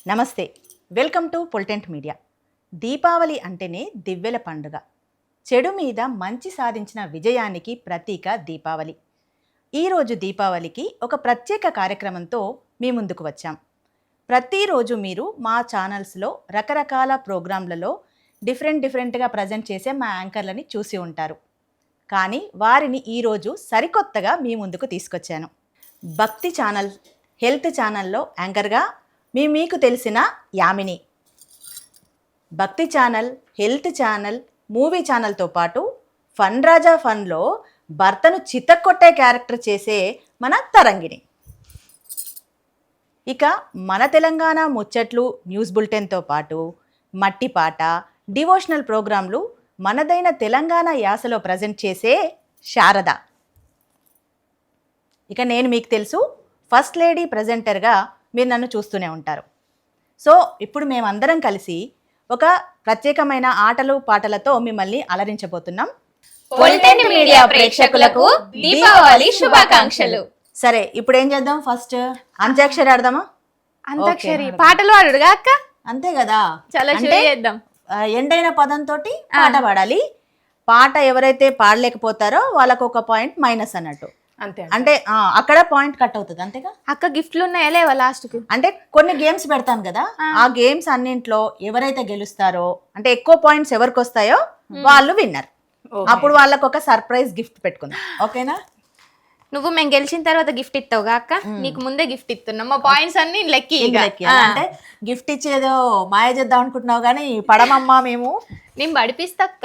నమస్తే, welcome to పొలిటెంట్ media. Deepavali అంటేనే దివ్వెల పండుగ. చెడు మీద మంచి సాధించిన విజయానికి ప్రతీక దీపావళి. ఈరోజు దీపావళికి ఒక ప్రత్యేక కార్యక్రమంతో మీ ముందుకు వచ్చాం. ప్రతిరోజు మీరు మా ఛానల్స్లో రకరకాల ప్రోగ్రాంలలో డిఫరెంట్గా ప్రజెంట్ చేసే మా యాంకర్లని చూసి ఉంటారు. కానీ వారిని ఈరోజు సరికొత్తగా మీ ముందుకు తీసుకొచ్చాను. భక్తి ఛానల్, హెల్త్ ఛానల్లో యాంకర్గా మీకు తెలిసిన యామిని. భక్తి ఛానల్, హెల్త్ ఛానల్, మూవీ ఛానల్తో పాటు ఫన్ రాజా ఫన్లో భర్తను చితక్కొట్టే క్యారెక్టర్ చేసే మన తరంగిణి. ఇక మన తెలంగాణ ముచ్చట్లు న్యూస్ బులెటిన్తో పాటు మట్టి పాట, డివోషనల్ ప్రోగ్రాంలు మనదైన తెలంగాణ యాసలో ప్రజెంట్ చేసే శారద. ఇక నేను మీకు తెలుసు, ఫస్ట్ లేడీ ప్రజెంటర్గా మీరు నన్ను చూస్తూనే ఉంటారు. సో ఇప్పుడు మేమందరం కలిసి ఒక ప్రత్యేకమైన ఆటలు పాటలతో మిమ్మల్ని అలరించబోతున్నాం. పొలిటెంట్ మీడియా ప్రేక్షకులకు దీపావళి శుభాకాంక్షలు. సరే, ఇప్పుడు ఏం చేద్దాం? ఫస్ట్ అంత్యాక్షరి ఆడదామా? అంత్యాక్షరి పాటలు ఆడుగా అక్క? అంతే కదా, చాలా చేద్దాం. ఎండైన పదంతో పాట పాడాలి. పాట ఎవరైతే పాడలేకపోతారో వాళ్ళకు ఒక పాయింట్ మైనస్ అన్నట్టు. అంటే అక్కడ పాయింట్ కట్ అవుతుంది, అంతేగా అక్క? గిఫ్ట్లు ఉన్నాయా లేవా లాస్ట్ కి? అంటే కొన్ని గేమ్స్ పెడతాను కదా, ఆ గేమ్స్ అన్నింట్లో ఎవరైతే గెలుస్తారో, అంటే ఎక్కువ పాయింట్స్ ఎవరికి వస్తాయో వాళ్ళు విన్నర్. అప్పుడు వాళ్ళకు ఒక సర్ప్రైజ్ గిఫ్ట్ పెట్టుకుందాం, ఓకేనా? నువ్వు మేము గెలిచిన తర్వాత గిఫ్ట్ ఇస్తావుగా అక్క? నీకు ముందే గిఫ్ట్ ఇస్తున్నాం, మా పాయింట్స్ అన్ని లెక్కి. అంటే గిఫ్ట్ ఇచ్చేదో మాయ చేద్దాం అనుకుంటున్నావు కానీ పడమమ్మా మేము. నేను పడిపిస్తాక్క.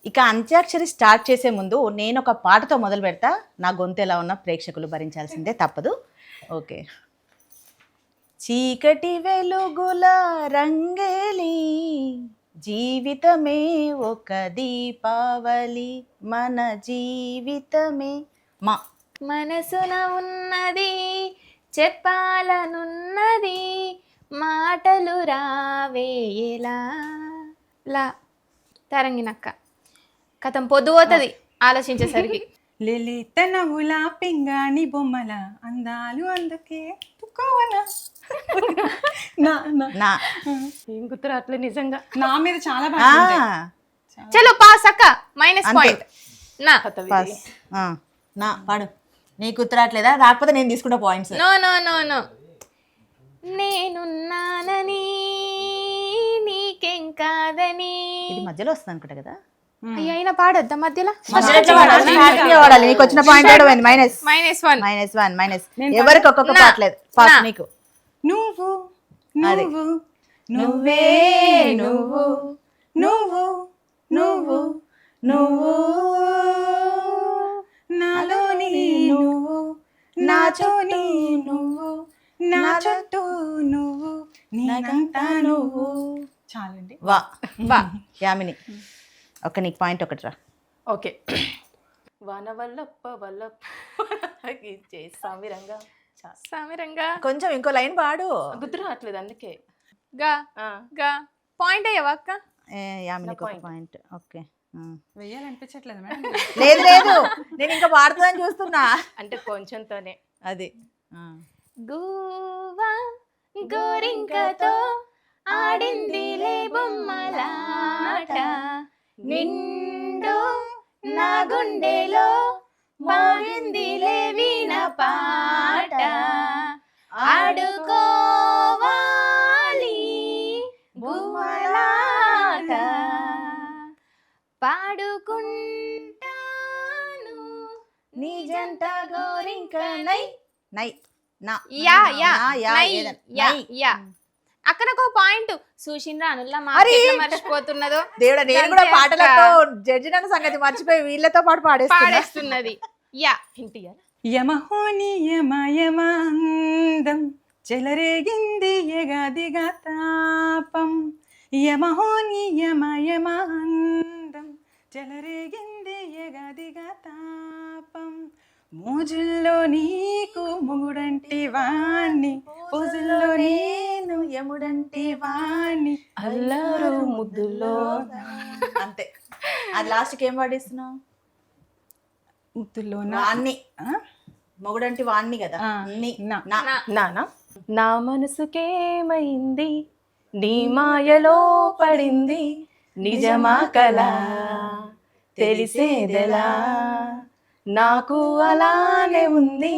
ఇక అంత్యాక్షరి స్టార్ట్ చేసే ముందు నేను ఒక పాటతో మొదలు పెడతా. నా గొంతు ఎలా ఉన్నా ప్రేక్షకులు భరించాల్సిందే, తప్పదు. ఓకే. చీకటి వెలుగుల రంగేలి, జీవితమే ఒక దీపావళి, మన జీవితమే మా మనసున ఉన్నది చెప్పాలనున్నది, మాటలు రావేలా లా. తరంగినక్క కథం పొద్దు పోతుంది ఆలోచించేసరికి. లలిత నవ్వుల పింగాణి బొమ్మల అందాలు అందుకే ఏం గుర్తు అట్లా నిజంగా నా మీద చాలా బాగా. చలో పాస్ అక్క, మైనస్ పాయింట్. నా పాడు. నీకు గుర్తురాట్లేదా? రాకపోతే నేను తీసుకుంటా points. No no no no. నేనున్నానని నీకేం కాదని. ఇది మధ్యలో వస్తుంది అనుకుంటా కదా. అయినా పాడొద్దా మధ్యలో? వాడాలి. నీకు వచ్చిన point minus minus one. Minus one minus. ఎవరికి ఒక్కొక్క పాటలేదు. ఫస్ట్ నీకు. నువ్వు నువ్వు నువ్వే నువ్వు నువ్వు నువ్వు నువ్వు నాలోని నువ్వు, నాతోని నువ్వు, నా చుట్టూ నువ్వు, నీకంతా నువ్వు. చాలండి. వా వా యామిని, ఒక నీకు పాయింట్ ఒకటి రా. ఓకే. వన వల్లప్ప వల్లప్ప సామిరంగా సామిరంగా. కొంచెం ఇంకో లైన్ పాడు. గుర్తు రావట్లేదు అందుకే. గా గా పాయింట్ అయ్యావా అక్క? యామినికి ఒక పాయింట్. ఓకే. వెయ్యాలనిపించట్లేదు మేడం. లేదు లేదు, నేను ఇంకా పాడుతుందని చూస్తున్నా. అంటే కొంచెంతోనే అది. గువ్వా గోరింకతో ఆడిందిలే బొమ్మలాట, నిండు నా గుండెలో బాగిందిలే వీణ పాట, ఆడుకోవాలి బొమ్మలాట, పాడుకుంటాను నీ జంట గోరింకనై. నై నా యా యా యా యా. అక్కడకు పాయింట్ చూసిండ్రా అనుల్లా మర్చిపోతున్నదో దేవుడా. నేను కూడా పాటలతో జడ్జి నన్ను సంగతి మర్చిపోయి వీళ్ళతో పాటు పాడేస్తున్నది. యా యమహోని యమయమాందం చెలరేగింది ఎగాదిగా తాపం, యమహోని యమయమాందం చెలరేగింది ఎగాదిగా తాపం, మోజుల్లో నీకు మొగుడంటి వాణ్ణి, పూజల్లో నేను యముడంటి వాణ్ణి, అల్లారు ముద్దులో. అంతే. అది లాస్ట్కి ఏం పాడిస్తున్నావు? ముద్దులో అన్ని మొగుడంటి వాణ్ణి కదా. నానా నా మనసుకేమైంది నీ మాయలో పడింది నిజమా కలా తెలిసేదెలా నాకు అలానే ఉంది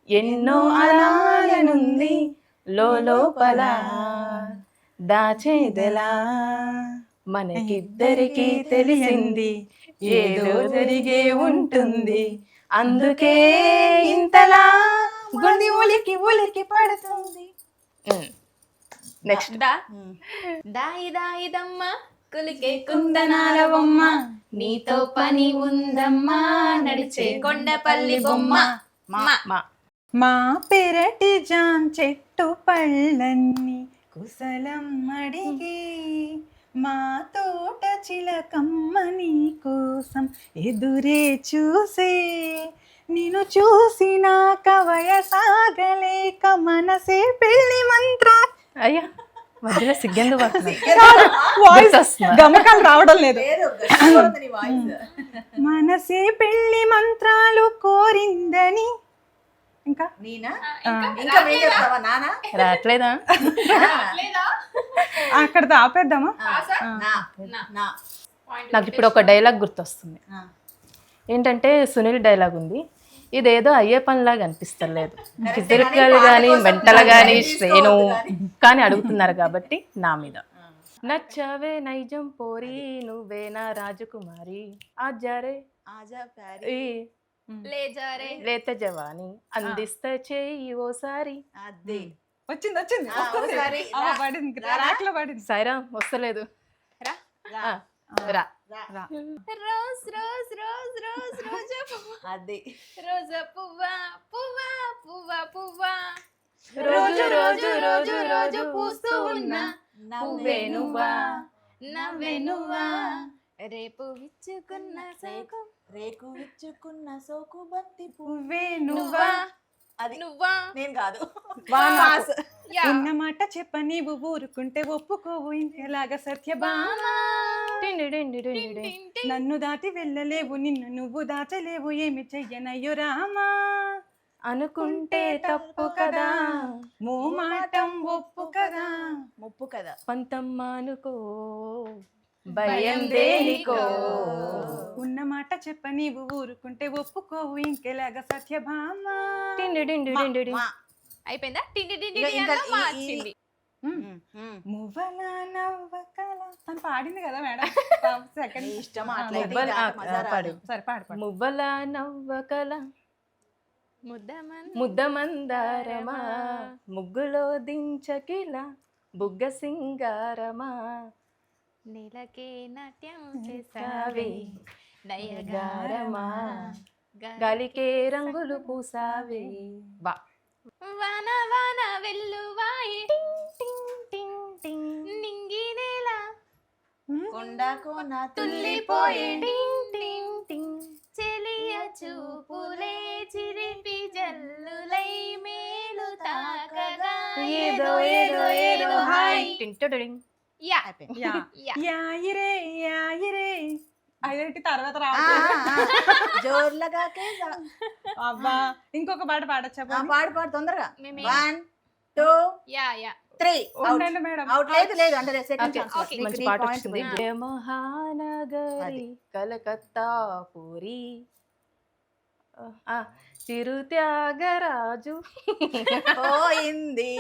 ఎన్నో అలాగనుంది లోపల దాచేదెలా మనకిద్దరికీ తెలిసింది ఏదో జరిగే ఉంటుంది అందుకే ఇంతలా గుండి ఉలికి పడుతుంది. నెక్స్ట్ దాయి దాయిదమ్మ కులికే కుందనాల బొమ్మ నీతో పని ఉందమ్మా నడిచే కొండపల్లి బొమ్మ మా పెరటి జాన్ చెట్టు పళ్ళన్ని కుశలం అడిగి మా తోట చిలకమ్మ నీ కోసం ఎదురే చూసే నిన్ను చూసినాక వయసాగలేక మనసే పెళ్లి మంత్ర అయ్యా మధ్యలో సిగ్గెందు గమకాలు రావడం లేదు. మనసే పెళ్లి మంత్రాలు కోరిందని ఇంకా రావట్లేదా? అక్కడ ఆపేద్దామా? నాకు ఇప్పుడు ఒక డైలాగ్ గుర్తొస్తుంది. ఏంటంటే సునీల్ డైలాగ్ ఉంది, ఇదేదో అయ్యే పనిలాగా అనిపిస్తలేదు, ఫిజికల్ కానీ మెంటల్ కానీ శ్రేణు కానీ అడుగుతున్నారు కాబట్టి నా మీద. నచ్చావే నైజం పోరి నువ్వేనా రాజకుమారి ఆజారే లేత జవాని అందిస్తే చేయి ఓసారి. వచ్చింది సైరా వస్తలేదు. రా రోజ్ రోజ్ రోజ్ రోజ్ రోజా అది రోజా పువ్వా పువ్వా పువ్వా పువ్వా రోజు రోజు రోజు రోజు పూస్తూ ఉన్నా పువ్వే నువ్వా నవ్వే నువ్వా రేపు విచ్చుకున్న సోకు బంతి పువ్వే నువ్వా అది నువ్వా నేను కాదు. ఉన్నమాట చెప్ప నీవు ఊరుకుంటే ఒప్పుకోవు ఇంకెలాగా సత్యభామ నన్ను దాటి వెళ్ళలేవు నిన్ను నువ్వు దాచలేవు ఏమి చెయ్యనయ్యో రామా అనుకుంటే తప్పు కదా మోమాటం ఒప్పు కదా ముప్పు కదా పంతమ్మ అనుకో భయం దేనికో ఉన్నమాట చెప్ప నీవు ఊరుకుంటే ఒప్పుకోవు ఇంకెలాగా సత్యభామ. అయిపోయిందా? మువ్వల నవ్వకల తను పాడింది కదా మేడం. సెకండ్ ఇష్టం సరే పాడు. మువ్వల నవ్వకల ముద్దమందారమా ముగ్గులో దించకిల బుగ్గ సింగారమా నీలకే నాట్యం చేసావే నయగారమా గాలికే రంగులు పూసావే. బా వాన వాన వెల్లువాయి నింగి నేల కొండ కోన తుల్లిపోయే చెలియ చూపులే చిరిపి జల్లులై మేలు తాకగా ఏదో ఏదో ఏదో హాయ్ అదేంటి తర్వాత జోర్లగా అబ్బా ఇంకొక పాట పాడచ్చా? పాడు తొందరగా. 1 2 3 మేడం అవుట్ లేదు అంటే సెకండ్ మంచి పాట వచ్చింది. మహానగరి కలకత్తా పూరి చిరుత్యాగరాజు పోయింది.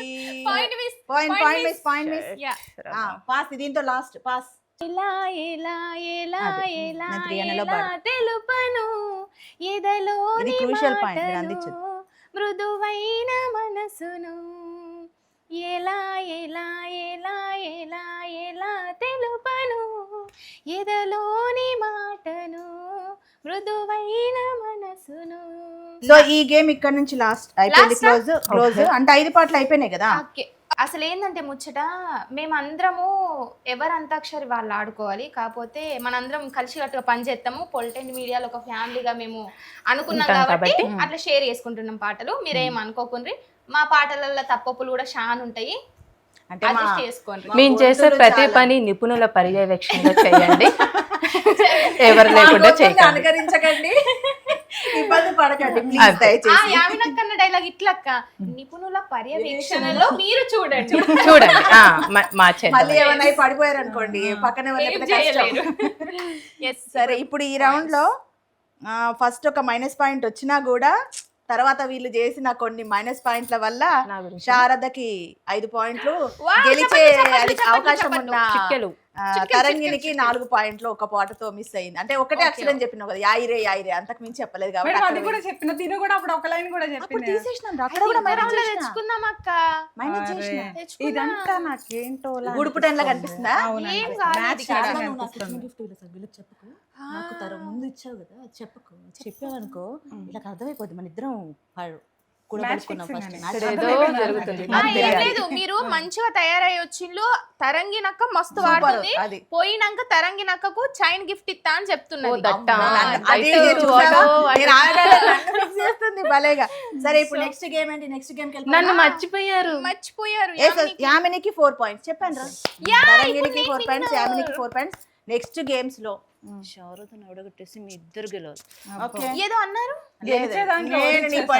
Point miss. పాస్ దీంతో లాస్ట్ పాస్. ఎలా ఎలా ఎలా ఎలా ఎలా తెలుపను ఎదలోని మాటను మృదువైన మనసును ఎలా ఎలా ఎలా ఎలా ఎలా తెలుపను ఎదలోని మాటను మృదువైన మనసును. సో ఈ గేమ్ ఇక్కడ నుంచి లాస్ట్ అయిపోయింది. క్లోజ్ అంటే 5 పాటలు అయిపోయినాయి కదా. అసలు ఏంటంటే ముచ్చట మేమందరము ఎవరు అంతాక్షరి వాళ్ళు ఆడుకోవాలి, కాకపోతే మనందరం కలిసికట్టుగా పనిచేస్తాము. పొలిటెంట్ మీడియాలో ఒక ఫ్యామిలీగా మేము అనుకున్నాం కాబట్టి అట్లా షేర్ చేసుకుంటున్నాం పాటలు. మీరేం అనుకోకుండ్రి, మా పాటలలో తప్పప్పులు కూడా షాన్ ఉంటాయి. అంటే మా అడ్జస్ట్ చేసుకోండి. మేము చేసే ప్రతి పని నిపుణుల పర్యవేక్షణలో చేయండి, ఎవరు లేకుండా చేయకండి. అనుకరించకండి, ఇబ్బంది పడకండి ప్లీజ్ దయచేసి. యామినక్కన్న డైలాగ్ ఇట్లక్క, నిపుణుల పర్యవేక్షణలో మీరు చూడండి. చూడండి మా మళ్ళీ ఏమన్నా పడిపోయారు అనుకోండి పక్కనే సరే. ఇప్పుడు ఈ రౌండ్ లో ఫస్ట్ ఒక మైనస్ పాయింట్ వచ్చినా కూడా తర్వాత వీళ్ళు చేసిన కొన్ని మైనస్ పాయింట్ల వల్ల శారదకి 5 పాయింట్లు, గెలిచే అవకాశం ఉన్న తరంగిణికి 4 పాయింట్లు 1 పాటతో మిస్ అయింది. అంటే ఒకటే అక్షరం చెప్పినావు కదా, యాయిరే యాయిరే, అంతకు మించి చెప్పలేదు కాబట్టి అది కూడా చెప్పిన తిను కూడా అప్పుడు ఒక లైన్ కూడా చెప్పింది. తీసేసినాం, అక్కడ కూడా తెచ్చుకుందాం అక్క. మైనస్ చేసిన. ఇదంతా నాకేంటో గుడుపు టైం లా కనిపిస్తుందా? ఏం కాదు చెప్పుకో, నాకు తరం ముందు ఇచ్చావు కదా, చెప్పుకో, చెప్పావనుకో ఇలా అర్థమైపోద్ది మన ఇద్దరం ఏం లేదు, మీరు మంచిగా తయారయ్యి వచ్చిండ్లు. తరంగినక్క మస్తు వాడుతుంది, పోయినాక తరంగినక్కకు చైన్ గిఫ్ట్ ఇస్తా అని చెప్తున్నది. భలేగా. సరే ఇప్పుడు నెక్స్ట్ గేమ్ ఏంటి? నెక్స్ట్ గేమ్ నన్ను మర్చిపోయారు. యామినికి 4 పాయింట్స్ చెప్పాను రా, తరంగినికి 4 పాయింట్స్, యామినికి 4 పాయింట్స్. నెక్స్ట్ గేమ్స్ లో శారదను ఓడగొట్టేసి మీ ఇద్దరు గెలవాలి. ఏదో అన్నారు,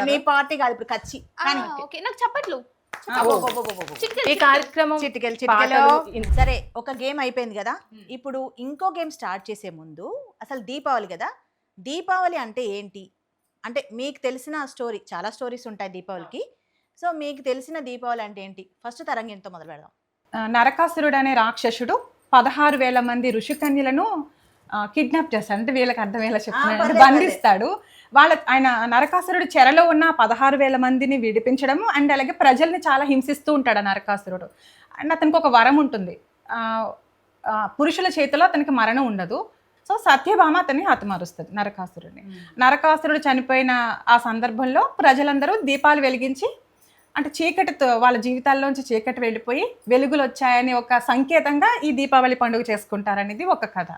నీ పార్టీ కాదు ఇప్పుడు కచ్చి. నాకు చెప్పట్లు ఈ కార్యక్రమం చిటికెలు. సరే ఒక గేమ్ అయిపోయింది కదా, ఇప్పుడు ఇంకో గేమ్ స్టార్ట్ చేసే ముందు అసలు దీపావళి కదా, దీపావళి అంటే ఏంటి అంటే మీకు తెలిసిన స్టోరీ, చాలా స్టోరీస్ ఉంటాయి దీపావళికి. సో మీకు తెలిసిన దీపావళి అంటే ఏంటి? ఫస్ట్ తరంగిణితో మొదలు పెడదాం. నరకాసురుడు అనే రాక్షసుడు 16,000 మంది ఋషికన్యలను కిడ్నాప్ చేస్తాడు. అంటే వీళ్ళకి అర్థమయ్యేలా చెప్తున్నాడు, బంధిస్తాడు. ఆయన నరకాసురుడు చెరలో ఉన్న 16,000 మందిని విడిపించడము అండ్ అలాగే ప్రజల్ని చాలా హింసిస్తూ ఉంటాడు ఆ నరకాసురుడు. అండ్ అతనికి ఒక వరం ఉంటుంది, పురుషుల చేతిలో అతనికి మరణం ఉండదు. సో సత్యభామ అతన్ని హతమారుస్తుంది నరకాసురుడిని. నరకాసురుడు చనిపోయిన ఆ సందర్భంలో ప్రజలందరూ దీపాలు వెలిగించి, అంటే చీకటితో వాళ్ళ జీవితాల్లోంచి చీకటి వెళ్ళిపోయి వెలుగులు వచ్చాయని ఒక సంకేతంగా ఈ దీపావళి పండుగ చేసుకుంటారనేది ఒక కథ.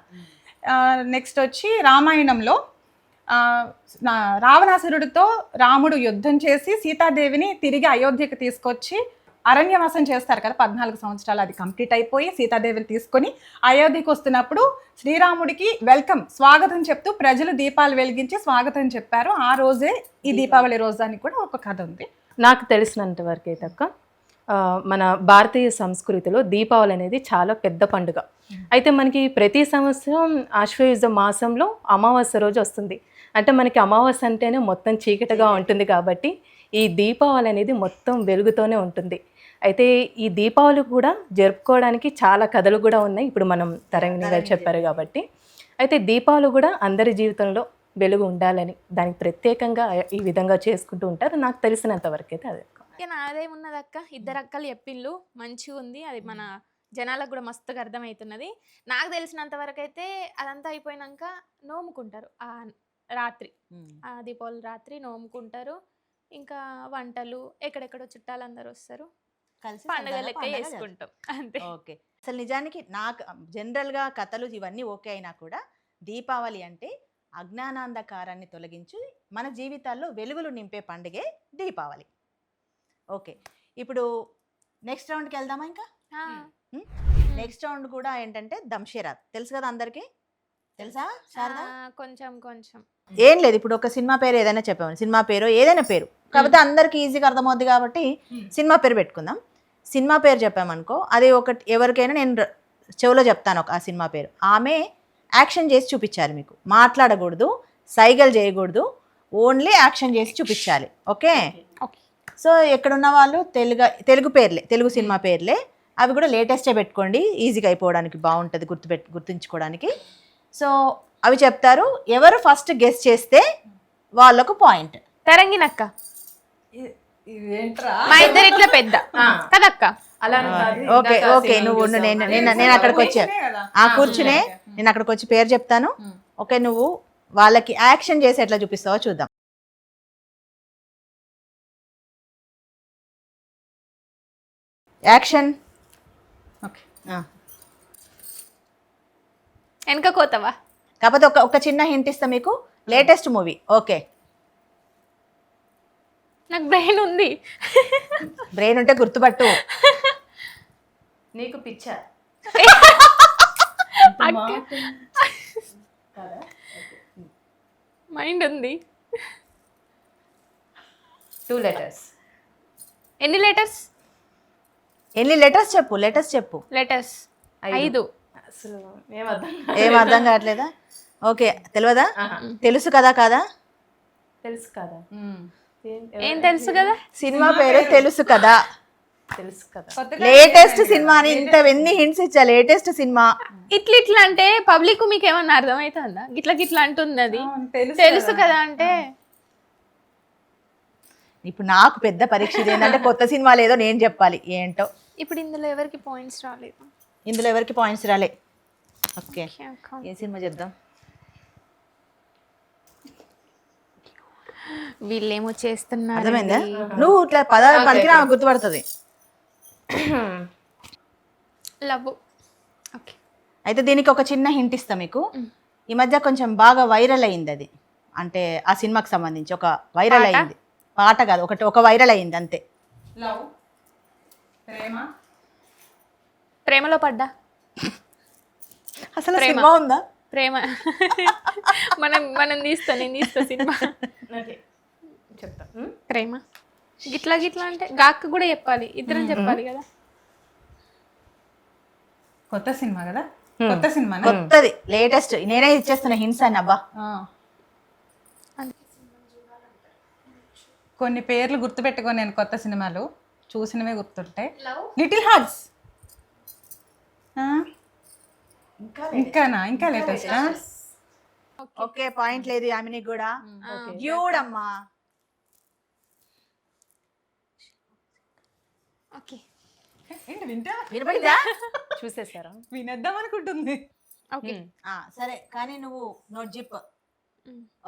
నెక్స్ట్ వచ్చి రామాయణంలో రావణాసురుడితో రాముడు యుద్ధం చేసి సీతాదేవిని తిరిగి అయోధ్యకు తీసుకొచ్చి అరణ్యవాసం చేస్తారు కదా 14 సంవత్సరాలు. అది కంప్లీట్ అయిపోయి సీతాదేవిని తీసుకొని అయోధ్యకు వస్తున్నప్పుడు శ్రీరాముడికి వెల్కమ్, స్వాగతం చెప్తూ ప్రజలు దీపాలు వెలిగించి స్వాగతం చెప్పారు. ఆ రోజే ఈ దీపావళి రోజు అని కూడా ఒక కథ ఉంది. నాకు తెలిసినంత వరకు అయితే అక్క, మన భారతీయ సంస్కృతిలో దీపావళి అనేది చాలా పెద్ద పండుగ. అయితే మనకి ప్రతి సంవత్సరం ఆశ్వయుజ మాసంలో అమావాస్య రోజు వస్తుంది. అంటే మనకి అమావాస్య అంటేనే మొత్తం చీకటిగా ఉంటుంది కాబట్టి ఈ దీపావళి అనేది మొత్తం వెలుగుతోనే ఉంటుంది. అయితే ఈ దీపావళి కూడా జరుపుకోవడానికి చాలా కథలు కూడా ఉన్నాయి, ఇప్పుడు మనం తరంగిణి గారు చెప్పారు కాబట్టి. అయితే దీపావళి కూడా అందరి జీవితంలో వెలుగు ఉండాలని దానికి ప్రత్యేకంగా ఈ విధంగా చేసుకుంటూ ఉంటారు. నాకు తెలిసినంత వరకు అయితే అదే. నాదేమున్నది అక్క, 2 అక్కలు చెప్పిండ్లు, మంచిగా ఉంది. అది మన జనాలకు కూడా మస్తుగా అర్థమవుతున్నది. నాకు తెలిసినంత వరకు అయితే అదంతా అయిపోయినాక నోముకుంటారు ఆ రాత్రి, ఆ దీపావళి రాత్రి నోముకుంటారు. ఇంకా వంటలు, ఎక్కడెక్కడో చుట్టాలందరూ వస్తారు, పండుగ లెక్క చేసుకుంటాం అంతే. ఓకే. అసలు నిజానికి నాకు జనరల్గా కథలు ఇవన్నీ ఓకే అయినా కూడా దీపావళి అంటే అజ్ఞానాంధకారాన్ని తొలగించి మన జీవితాల్లో వెలుగులు నింపే పండుగే దీపావళి. ఓకే, ఇప్పుడు నెక్స్ట్ రౌండ్కి వెళ్దామా? ఇంకా నెక్స్ట్ రౌండ్ కూడా ఏంటంటే దంషేరాత్. తెలుసు కదా అందరికి, తెలుసా శారదా? కొంచెం కొంచెం. ఏం లేదు, ఇప్పుడు ఒక సినిమా పేరు ఏదైనా చెప్పాము, సినిమా పేరు ఏదైనా పేరు, కాకపోతే అందరికి ఈజీగా అర్థమవుద్ది కాబట్టి సినిమా పేరు పెట్టుకుందాం. సినిమా పేరు చెప్పామనుకో, అది ఒకటి ఎవరికైనా నేను చెవిలో చెప్తాను ఆ సినిమా పేరు, ఆమె యాక్షన్ చేసి చూపించాలి. మీకు మాట్లాడకూడదు, సైగలు చేయకూడదు, ఓన్లీ యాక్షన్ చేసి చూపించాలి. ఓకే. సో ఎక్కడున్న వాళ్ళు తెలుగు పేర్లే, తెలుగు సినిమా పేర్లే, అవి కూడా లేటెస్టే పెట్టుకోండి, ఈజీగా అయిపోవడానికి బాగుంటుంది గుర్తుంచుకోవడానికి. సో అవి చెప్తారు, ఎవరు ఫస్ట్ గెస్ చేస్తే వాళ్ళకు పాయింట్. తరంగినక్క మా ఇద్దరు ఇట్లా పెద్ద కదక్క. ఓకే ఓకే, నువ్వు నేను అక్కడికి వచ్చా కూర్చునే, నేను అక్కడికి వచ్చి పేరు చెప్తాను. ఓకే, నువ్వు వాళ్ళకి యాక్షన్ చేసి ఎట్లా చూపిస్తావో చూద్దాం. యాక్షన్. ఓకే, వెనక కోతవా? కాకపోతే ఒక చిన్న హింట్ ఇస్తా మీకు, లేటెస్ట్ మూవీ. ఓకే, నాకు బ్రెయిన్ ఉంది. బ్రెయిన్ ఉంటే గుర్తుపట్టు. నీకు పిచ్చా మైండ్ ఉంది. 2 letters. ఎన్ని లెటర్స్? ఎన్ని లెటర్స్ చెప్పు, లెటర్స్ చెప్పు. లెటర్స్ 5. అసలు ఏం అర్థం కావట్లేదా? ఓకే, తెలియదా? తెలుసు కదా కాదా? తెలుసు కదా. ఏం తెలుసు కదా? సినిమా పేరు తెలుసు కదా. తెలుసు కదా. లేటెస్ట్ సినిమా అని ఇంత ఎన్ని హింట్స్ ఇచ్చా. Latest cinema. ఇట్లా అంటే పబ్లిక్ మీకు ఏమన్నా అర్థమవుతుందా? గిట్లా అంటుంది అది. తెలుసు కదా అంటే ఇప్పుడు నాకు పెద్ద పరీక్ష ఇది ఏంటంటే కొత్త సినిమాలు ఏదో నేను చెప్పాలి ఏంటో. ఇప్పుడు ఇందులో ఎవరికి పాయింట్స్ రాలేదు. ఇందులో ఎవరికి పాయింట్స్ రాలే. ఓకే, ఏ సినిమా చెప్దాం? వీళ్ళేమో చేస్తున్నారు. అర్థమైందా? నువ్వు ఇట్లా పలికి నాకు గుర్తుపడుతుంది. లవ్. ఓకే, అయితే దీనికి ఒక చిన్న హింట్ ఇస్తా మీకు. ఈ మధ్య కొంచెం బాగా వైరల్ అయింది అది. అంటే ఆ సినిమాకి సంబంధించి ఒక వైరల్ అయింది. పాట కాదు, ఒక వైరల్ అయింది అంతే. లవ్, ప్రేమ, ప్రేమలో పడ్డా. అసలు సినిమా ఉందా? ప్రేమ నేను తీస్తా సినిమా. చెప్తా. ప్రేమ గిట్లా అంటే గాక్క కూడా చెప్పాలి, ఇద్దరం చెప్పాలి కదా. కొత్త సినిమా కదా. కొత్త సినిమా కొత్తది, లేటెస్ట్. నేనే ఇచ్చేస్తున్నా హింట్స్ అని. అబ్బా, కొన్ని పేర్లు గుర్తుపెట్టుకో. నేను కొత్త సినిమాలు చూసినవే గుర్తుంటాయి. Little hearts. ఇంకా లేటెస్ట్. ఓకే, పాయింట్ లేదు యామినికి కూడా. డ్యూడమ్మా. ఓకే, వినపడిందా? చూసేసారా? వినేద్దాం అనుకుంటుంది. ఓకే, సరే కానీ నువ్వు నోట్ జిప్.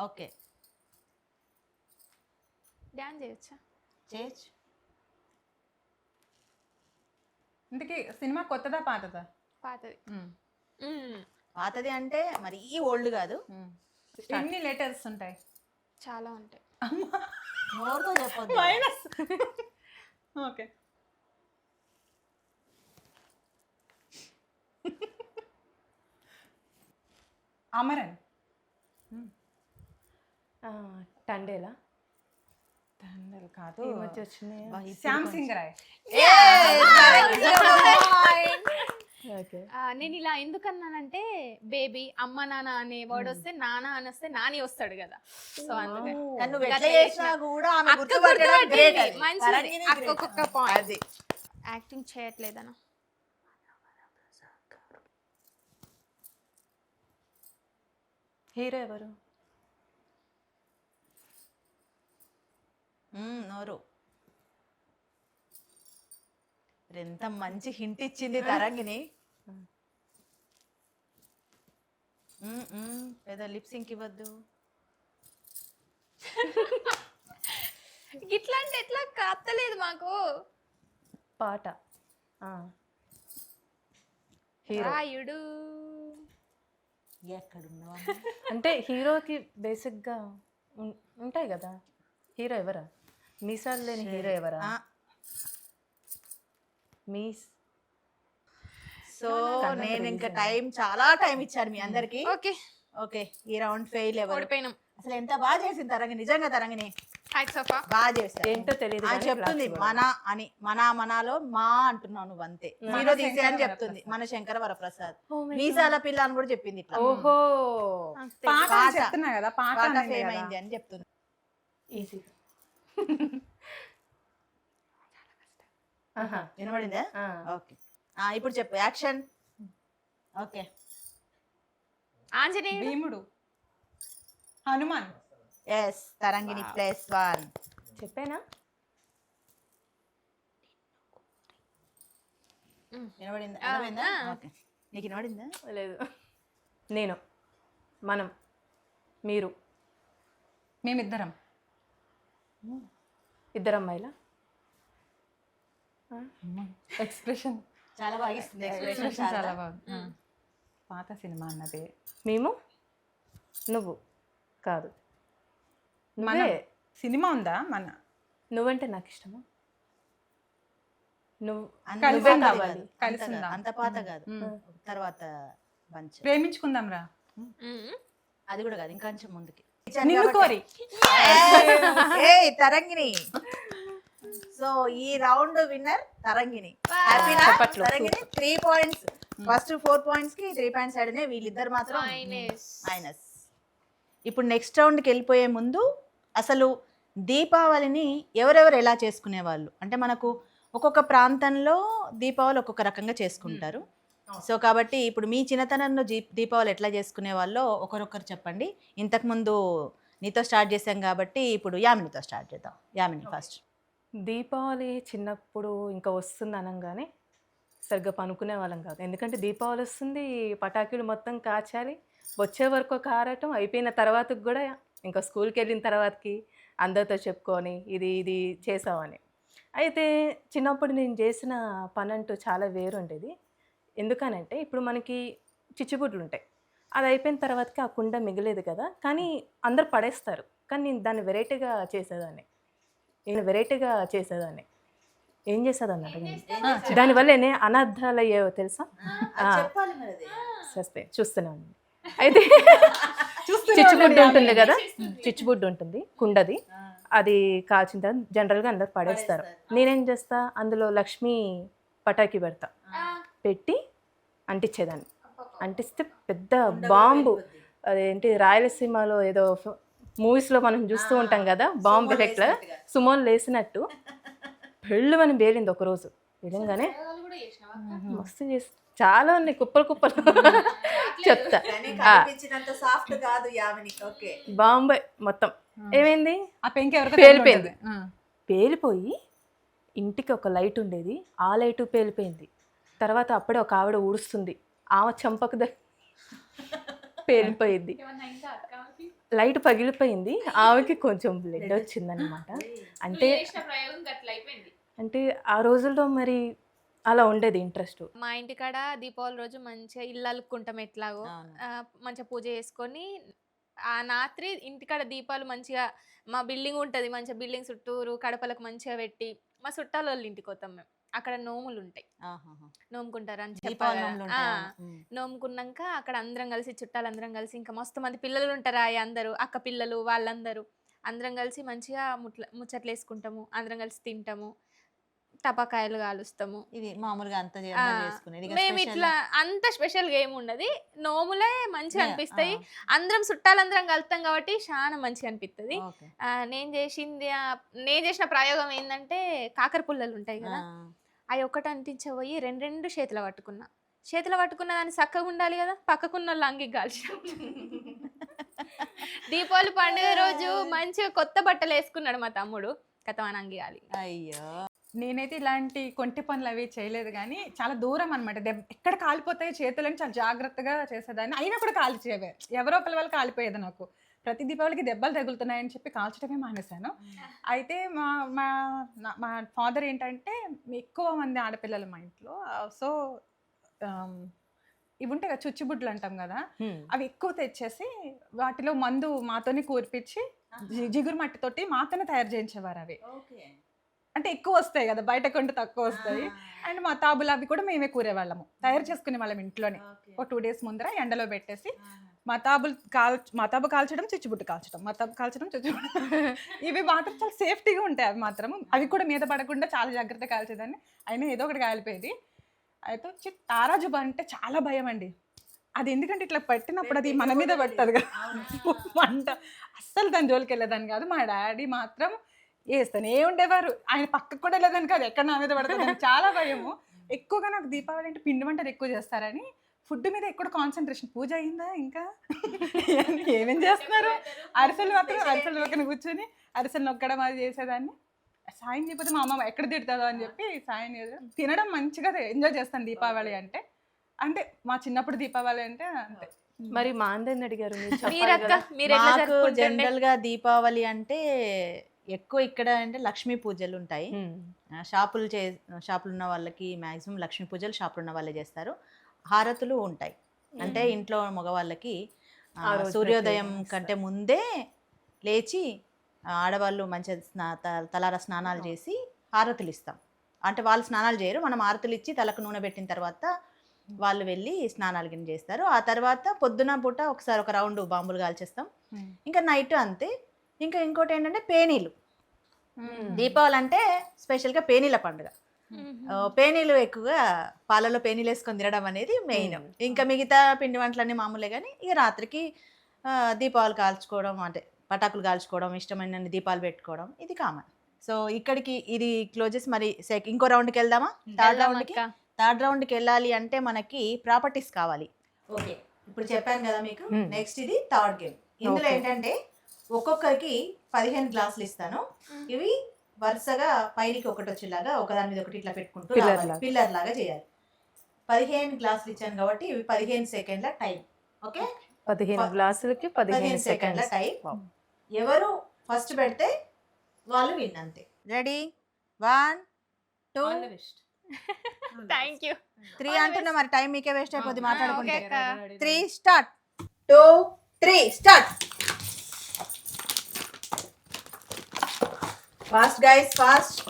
ఓకే, డాన్స్ చేయొచ్చా? చేయొచ్చు. ఇంతకీ సినిమా కొత్తదా పాతదా? పాతది. పాతది అంటే మరి ఈ ఓల్డ్ కాదు. ఎన్ని లెటర్స్ ఉంటాయి? చాలా ఉంటాయి. నోరుతో చెప్పొద్దు. మైనస్. ఓకే, అమరన్. టండేలా కాదు, వచ్చినాయి. శ్యామ్ సింగ్ రాయ్. ఓకే. నేను ఇలా ఎందుకన్నానంటే బేబీ అమ్మ నాన్న అనే వర్డ్ వస్తే నాన్న అని వస్తే నాని వస్తాడు కదా. సో అందుకే నువ్వు ఎట్లా చేసినా కూడా ఆమె గుర్తుపట్టడం great అది. మంచిది. ఒక్కొక్క పాయింట్. అది యాక్టింగ్ చేయట్లేదనా? హీరో ఎవరు? నోరు. ఎంత మంచి హింట్ ఇచ్చింది తరంగిని. పెద్ద లిప్ సింక్ ఇవ్వద్దు. ఇట్లా అంటే ఎట్లా కాస్తలేదు మాకు. పాట. హీరో. రాయుడు. ఎక్కడున్నావా? అంటే హీరోకి బేసిక్గా ఉంటాయి కదా. హీరో ఎవరా? మీసాలు లేని హీరో ఎవరా? సో నేను ఇంకా చాలా టైం ఇచ్చాను మీ అందరికి. ఓకే ఓకే, ఈ రౌండ్ ఫెయిల్. ఎవరు? ఓడిపోయినాం. అసలు ఎంత బాగా చేసింది తరంగి, నిజంగా తరంగిని బాగా చేశారు. ఏంటో తెలియదు చెప్తుంది మన అని. మనాలో మా అంటున్నావు నువ్వు అంతే. హీరో తీసే అని చెప్తుంది. మన శంకర వరప్రసాద్. మీసాల పిల్ల అని కూడా చెప్పింది. ఇట్లా ఓహో, పాట చెప్తున్నా కదా, పాట ఫేమ్ అయింది అని చెప్తుంది. ఈజీ. వినబడిందా? ఓకే, ఇప్పుడు చెప్పు. యాక్షన్. ఓకే, ఆంజనేయుడు. భీముడు, హనుమాన్. ఎస్, తరంగిని +1. చెప్పానా? వినబడిందా? ఓకే, నీకు వినబడిందా? లేదు. నేను, మనం, మీరు, మేమిద్దరం. ఇద్దరు అమ్మాయిలా? ఎక్స్ప్రెషన్ చాలా బాగా ఇస్తుంది. ఎక్స్ప్రెషన్ చాలా బాగుంది. పాత సినిమా అన్నది. మేము, నువ్వు కాదు. మన సినిమా ఉందా? మన నువ్వంటే నాకు ఇష్టమా? నువ్వు అంత కలిసి నువ్వే పాతది కావాలి. కాదు, కలిసి అంత ఉందాం. అంత పాత కాదు, తర్వాత బంచ్. ప్రేమించుకుందాం రా అది కూడా కాదు, ఇంకొంచెం ముందుకి. నిన్ను కోరి ఏయ్ తరంగిణి. సో ఈ రౌండ్ విన్నర్ తరంగిణి. హ్యాపీనా చప్పట్లు. తరంగిణి? 3 పాయింట్స్. ఫస్ట్ 4 పాయింట్స్ కి 3 పాయింట్స్ ఆడినే, వీళ్ళిద్దరు మాత్రం మైనస్. ఇప్పుడు నెక్స్ట్ రౌండ్కి వెళ్ళిపోయే ముందు అసలు దీపావళిని ఎవరెవరు ఎలా చేసుకునేవాళ్ళు అంటే, మనకు ఒక్కొక్క ప్రాంతంలో దీపావళి ఒక్కొక్క రకంగా చేసుకుంటారు. సో కాబట్టి ఇప్పుడు మీ చిన్నతనంలో దీపావళి ఎట్లా చేసుకునే వాళ్ళో ఒకరొకరు చెప్పండి. ఇంతకుముందు నీతో స్టార్ట్ చేసాం కాబట్టి ఇప్పుడు యామినితో స్టార్ట్ చేద్దాం. యామిని ఫస్ట్. దీపావళి చిన్నప్పుడు ఇంకా వస్తుంది అనగానే సరిగ్గా పనుకునే వాళ్ళం కాదు. ఎందుకంటే దీపావళి వస్తుంది, పటాకులు మొత్తం కాచాలి, వచ్చే వరకు కారటం అయిపోయిన తర్వాతకి కూడా ఇంకా స్కూల్కి వెళ్ళిన తర్వాతకి అందరితో చెప్పుకొని ఇది ఇది చేసామని. అయితే చిన్నప్పుడు నేను చేసిన పని అంటూ చాలా వేరుండేది. ఎందుకనంటే ఇప్పుడు మనకి చిచ్చుబుడ్లు ఉంటాయి, అది అయిపోయిన తర్వాతకి ఆ కుండ మిగిలేదు కదా, కానీ అందరు పడేస్తారు. కానీ నేను దాన్ని వెరైటీగా చేసేదాన్ని. ఏం చేసేదాన్ని అడగండి. దానివల్ల అనర్థాలు అయ్యేవో తెలుసా? చెప్పాలి మరి అది. సస్తే చూస్తూనే ఉంది. అయితే చిచ్చుబుడ్డు ఉంటుంది కదా, చిచ్చుబుడ్డు ఉంటుంది కుండది, అది కాల్చిన తర్వాత జనరల్గా అందరు పడేస్తారు. నేనేం చేస్తా, అందులో లక్ష్మీ పటాకి పెడతా, పెట్టి అంటించేదాన్ని. అంటిస్తే పెద్ద బాంబు, అదేంటి రాయలసీమలో ఏదో మూవీస్లో మనం చూస్తూ ఉంటాం కదా, బాంబు ఎఫెక్ట్లో సుమోలు లేసినట్టు పెళ్ళుమని పేలింది ఒకరోజు. విధంగానే మస్తు చేసి చాలా ఉన్నాయి, కుప్పలు చెప్తా. సాఫ్ట్ కాదు యామిని. ఓకే. బాంబే మొత్తం ఏమైంది, ఆ పెంకి ఎవరికో పేలిపోయింది. తగిలి ఉంటుంది. పేలిపోయి ఇంటికి ఒక లైట్ ఉండేది, ఆ లైటు పేలిపోయింది. తర్వాత అప్పుడే ఒక ఆవిడ ఊడుస్తుంది, ఆమె చంపకు పేలిపోయింది. లైట్ పగిలిపోయింది, ఆమెకి కొంచెం బ్లడ్ వచ్చిందనమాట. అంటే ఆ రోజుల్లో మరి అలా ఉండేది ఇంట్రెస్ట్. మా ఇంటికాడ దీపావళి రోజు మంచిగా ఇల్లు అలుక్కుంటాం ఎట్లాగో, మంచిగా పూజ చేసుకొని ఆ రాత్రి ఇంటికాడ దీపాలు మంచిగా, మా బిల్డింగ్ ఉంటుంది, మంచిగా బిల్డింగ్ చుట్టూరు కడపలకు మంచిగా పెట్టి మా చుట్టాల వాళ్ళ ఇంటికి పోతాం మేము. అక్కడ నోములు ఉంటాయి, నోముకుంటారు అని చెప్పాలి. నోముకున్నాక అక్కడ అందరం కలిసి, చుట్టాలందరం కలిసి, ఇంకా మస్తు మంది పిల్లలు ఉంటారు, అందరూ అక్క పిల్లలు వాళ్ళందరూ అందరం కలిసి మంచిగా ముచ్చట్లు వేసుకుంటాము, అందరం కలిసి తింటాము, టపాకాయలు కాలుస్తాము. ఇది మామూలుగా అంత చేసుకునేది. మేము ఇట్లా అంత స్పెషల్గా ఏమి ఉండదు, నోములే మంచిగా అనిపిస్తాయి. అందరం చుట్టాలందరం కలుస్తాం కాబట్టి చాలా మంచిగా అనిపిస్తుంది. నేను చేసిన ప్రయోగం ఏంటంటే, కాకర పుల్లలు ఉంటాయి కదా, అవి ఒక్కటి అంటించబోయి రెండు చేతులు పట్టుకున్న దాన్ని చక్కగా ఉండాలి కదా, పక్కకున్న వాళ్ళు అంగి కాల్చి. దీపావళి పండుగ రోజు మంచిగా కొత్త బట్టలు వేసుకున్నాడు మా తమ్ముడు, కథ అంగి కాలి. అయ్యో, నేనైతే ఇలాంటి కొంటి పనులు అవి చేయలేదు, కానీ చాలా దూరం అనమాట. ఎక్కడ కాలిపోతాయి చేతులని చాలా జాగ్రత్తగా చేసేదాన్ని. అయినా కూడా కాల్చేవే, ఎవరో పిల్లలు కాలిపోయేది. నాకు ప్రతి దీపావళికి దెబ్బలు తగులుతున్నాయని చెప్పి కాల్చడమే మానేశాను. అయితే మా ఫాదర్ ఏంటంటే, ఎక్కువ మంది ఆడపిల్లలు మా ఇంట్లో, సో ఇవి ఉంటాయి కదా చుచ్చుబుడ్లు అంటాం కదా, అవి ఎక్కువ తెచ్చేసి వాటిలో మందు మాతోనే కూర్పించి జిగురు మట్టితోటి మాతోనే తయారు చేయించేవారు. అవి అంటే ఎక్కువ వస్తాయి కదా, బయట కొంటే తక్కువ వస్తాయి. అండ్ మా తాబులు అవి కూడా మేమే కూరేవాళ్ళము, తయారు చేసుకునే వాళ్ళం ఇంట్లోనే. ఒక 2 days ముందర ఎండలో పెట్టేసి మతాబు కాల్చడం, చిచ్చుబుట్టు కాల్చడం, మతాబు కాల్చడం, చిచ్చుబుట్టు. ఇవి మాత్రం చాలా సేఫ్టీగా ఉంటాయి. అవి మాత్రం అవి కూడా మీద పడకుండా చాలా జాగ్రత్తగా కాల్చేదాన్ని. అయినా ఏదో ఒకటి కాలిపోయేది. అయితే తారాజుబ అంటే చాలా భయం అండి. అది ఎందుకంటే ఇట్లా పట్టినప్పుడు అది మన మీద పడుతుంది కదా మంట. అస్సలు దాని జోలికి వెళ్ళేదాన్ని కాదు. మా డాడీ మాత్రం వేస్తూనే ఉండేవారు. ఆయన పక్కకు కూడా వెళ్ళేదాన్ని కాదు, ఎక్కడ నా మీద పడుతుంది. చాలా భయము. ఎక్కువగా నాకు దీపావళి అంటే పిండి వంటలు ఎక్కువ చేస్తారని ఫుడ్ మీద ఎక్కువ కాన్సన్ట్రేషన్. పూజ అయిందా ఇంకా, ఏమేం చేస్తున్నారు, అరిసెలు పక్కన కూర్చొని అరిసెలు నొక్కడం అది చేసేదాన్ని. సాయం చేయకపోతే మా అమ్మ ఎక్కడ తిడతాదో అని చెప్పి సాయం చేయడం. తినడం మంచిగా ఎంజాయ్ చేస్తాను దీపావళి అంటే. అంటే మా చిన్నప్పుడు దీపావళి అంటే అంతే. మరి మా అందరిని అడిగారు, మాకు జనరల్ గా దీపావళి అంటే ఎక్కువ ఇక్కడ అంటే లక్ష్మీ పూజలు ఉంటాయి. షాపులు ఉన్న వాళ్ళకి మాక్సిమం లక్ష్మీ పూజలు షాపులు ఉన్న వాళ్ళే చేస్తారు. హారతులు ఉంటాయి, అంటే ఇంట్లో మగవాళ్ళకి సూర్యోదయం కంటే ముందే లేచి ఆడవాళ్ళు మంచిగా తలార స్నానాలు చేసి హారతులు ఇస్తాం. అంటే వాళ్ళు స్నానాలు చేయరు, మనం ఆరతులు ఇచ్చి తలకు నూనె పెట్టిన తర్వాత వాళ్ళు వెళ్ళి స్నానాలు గిన్నె చేస్తారు. ఆ తర్వాత పొద్దున పూట ఒకసారి ఒక రౌండ్ బాంబులు కాల్చేస్తాం. ఇంకా నైట్ అంతే. ఇంకా ఇంకోటి ఏంటంటే పేనీలు. దీపావళి అంటే స్పెషల్గా పేనీల పండుగ. పేనీలు ఎక్కువగా పాలలో పేనీలు వేసుకొని తినడం అనేది మెయిన్. ఇంకా మిగతా పిండి వంటలన్నీ మామూలే, కానీ ఇక రాత్రికి దీపావళి కాల్చుకోవడం, అంటే పటాకులు కాల్చుకోవడం, ఇష్టమైన దీపాలు పెట్టుకోవడం ఇది కామన్. సో ఇక్కడికి ఇది క్లోజెస్. మరి ఇంకో రౌండ్కి వెళ్దామా? థర్డ్ రౌండ్కి వెళ్ళాలి అంటే మనకి ప్రాపర్టీస్ కావాలి. ఓకే, ఇప్పుడు చెప్పాను కదా మీకు. నెక్స్ట్ ఇది థర్డ్ గేమ్. ఇందులో ఏంటంటే ఒక్కొక్కరికి 15 గ్లాసులు ఇస్తాను. ఇవి వరుసగా పైకి ఒకటి వచ్చేలాగా ఒకదాని మీద ఒకటి ఇట్లా పెట్టుకుంటూ పిల్లర్ లాగా చేయాలి. 15 గ్లాసులు ఇచ్చాను కాబట్టి ఇవి 15 సెకండ్ల టైం. ఓకే, 15 గ్లాసులకి 15 సెకండ్ల టైం. ఎవరు ఫస్ట్ పెడితే వాళ్ళు విన్ అంతే. రెడీ? 1 2 థ్యాంక్ యూ 3 అంటున్నా. మరి టైం మీకే వేస్ట్ అయిపోద్ది మాట్లాడుకుంటే. 3 start. 2 3 start. Fast guys, fast.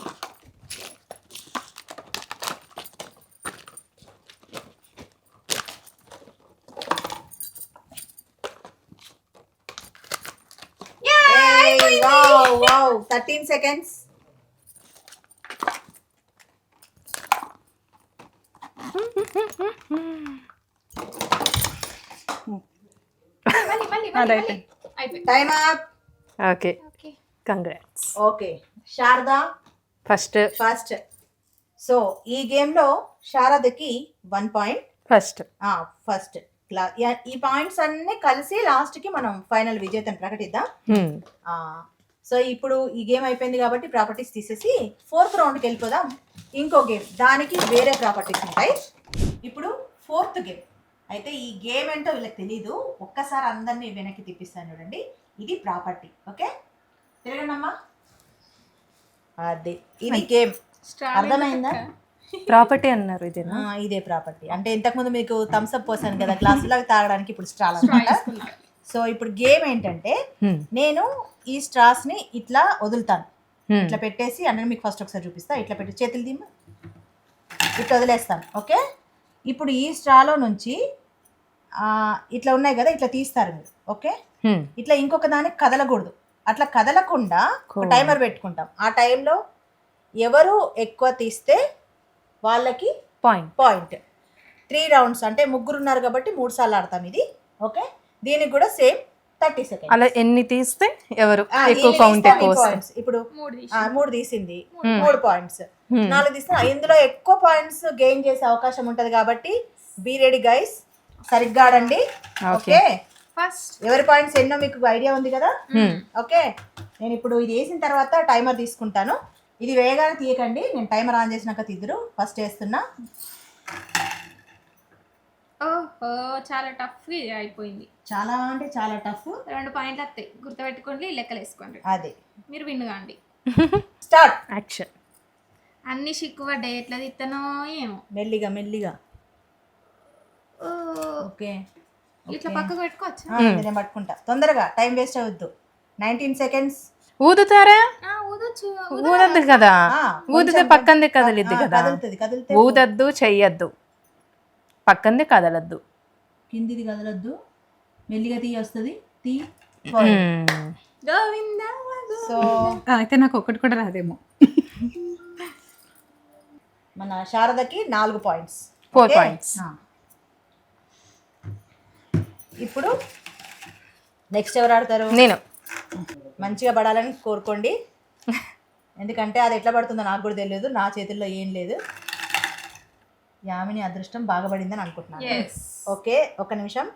Wow, 13 seconds. Time up. Okay, congrats. Okay, Sharada first. So ఈ గేమ్ లో శారదకి 1 పాయింట్. ఫస్ట్ ఈ పాయింట్స్ అన్ని కలిసి లాస్ట్ కి మనం ఫైనల్ విజేతను ప్రకటిద్దాం. సో ఇప్పుడు ఈ గేమ్ అయిపోయింది కాబట్టి ప్రాపర్టీస్ తీసేసి 4th రౌండ్కి వెళ్ళిపోదాం. ఇంకో గేమ్, దానికి వేరే ప్రాపర్టీస్ ఉంటాయి. ఇప్పుడు 4th గేమ్. అయితే ఈ గేమ్ ఏంటో వీళ్ళకి తెలీదు. ఒక్కసారి అందరినీ వెనక్కి తిప్పిస్తాను చూడండి. ఇది ప్రాపర్టీ. ఓకే, తిరగనమ్మా. అది ఇది గేమ్. అర్థమైందా? ప్రాపర్టీ అన్నారు ఇదేనా? ఇదే ప్రాపర్టీ. అంటే ఇంతకుముందు మీకు థమ్స్ అప్ పోసాను కదా గ్లాసులో, తాగడానికి ఇప్పుడు స్ట్రాల్ అనమాట. సో ఇప్పుడు గేమ్ ఏంటంటే నేను ఈ స్ట్రాస్ ని ఇట్లా వదులుతాను. ఇట్లా పెట్టేసి అంటే మీకు ఫస్ట్ ఒకసారి చూపిస్తా. ఇట్లా పెట్టి చేతులు దిమ్మ ఇట్లా వదిలేస్తాను. ఓకే, ఇప్పుడు ఈ స్ట్రాలో నుంచి ఇట్లా ఉన్నాయి కదా, ఇట్లా తీస్తారు మీరు. ఓకే, ఇట్లా ఇంకొక దానికి కదలకూడదు. అట్లా కదలకుండా టైమర్ పెట్టుకుంటాం. ఆ టైంలో ఎవరు ఎక్కువ తీస్తే వాళ్ళకి పాయింట్. 3 రౌండ్స్ అంటే ముగ్గురు ఉన్నారు కాబట్టి 3 సార్లు ఆడతాం ఇది. ఓకే, దీనికి కూడా సేమ్ 30 సెకండ్స్. అలా ఎన్ని తీస్తే ఎవరు ఎక్కువ కౌంట్ ఎక్కువ పాయింట్స్. ఇప్పుడు 3 తీసింది 3 పాయింట్స్, 4 తీస్తే ఇందులో ఎక్కువ పాయింట్స్ గెయిన్ చేసే అవకాశం ఉంటది కాబట్టి బీ రెడీ గైస్, సరిగ్గా ఆడండి. ఓకే, ఫస్ట్ ఎవరి పాయింట్స్ ఎన్నో మీకు ఐడియా ఉంది కదా. ఓకే, నేను ఇప్పుడు ఇది వేసిన తర్వాత టైమర్ తీసుకుంటాను. ఇది వేగానే తీయకండి, నేను టైమర్ ఆన్ చేసినాక తీద్దరు. ఫస్ట్ వేస్తున్నా. ఓహో, చాలా టఫ్ అయిపోయింది. చాలా అంటే చాలా టఫ్. 2 పాయింట్లు వస్తాయి, గుర్తుపెట్టుకోండి, లెక్కలు వేసుకోండి. అదే, మీరు విన్ కాండి. స్టార్ట్. యాక్షన్. అన్ని సిక్కుపడ్డాయి, ఎట్లా తిత్తనో ఏమో. మెల్లిగా మెల్లిగా. ఓకే, ఇట్లా పక్కకు పెట్టుకోవచ్చు. నేను పట్టుకుంటా. తొందరగా, టైం వేస్ట్ అవద్దు. 19 సెకండ్స్. ఊదుతారా? ఊదొచ్చు. ఊదద్దు కదా, ఊదితే పక్కందే కదలిద్ది కదా. కదిలితే ఊదద్దు, చెయ్యొద్దు, పక్కందే కదలద్దు. కిందిది కదలద్దు, మెల్లిగా తీయ వస్తుంది. తీ. సో అయితే నాకు ఒకటి కూడా రాదేమో. మన శారదకి 4 పాయింట్స్. 4 పాయింట్స్. ఇప్పుడు నెక్స్ట్ ఎవరు ఆడతారు? నేను. మంచిగా పడాలని కోరుకోండి, ఎందుకంటే అది ఎట్లా పడుతుందో నాకు కూడా తెలియదు. నా చేతుల్లో ఏం లేదు. యామిని అదృష్టం బాగా పడిందని అనుకుంటున్నాను. ఓకే, ఒక్క నిమిషం.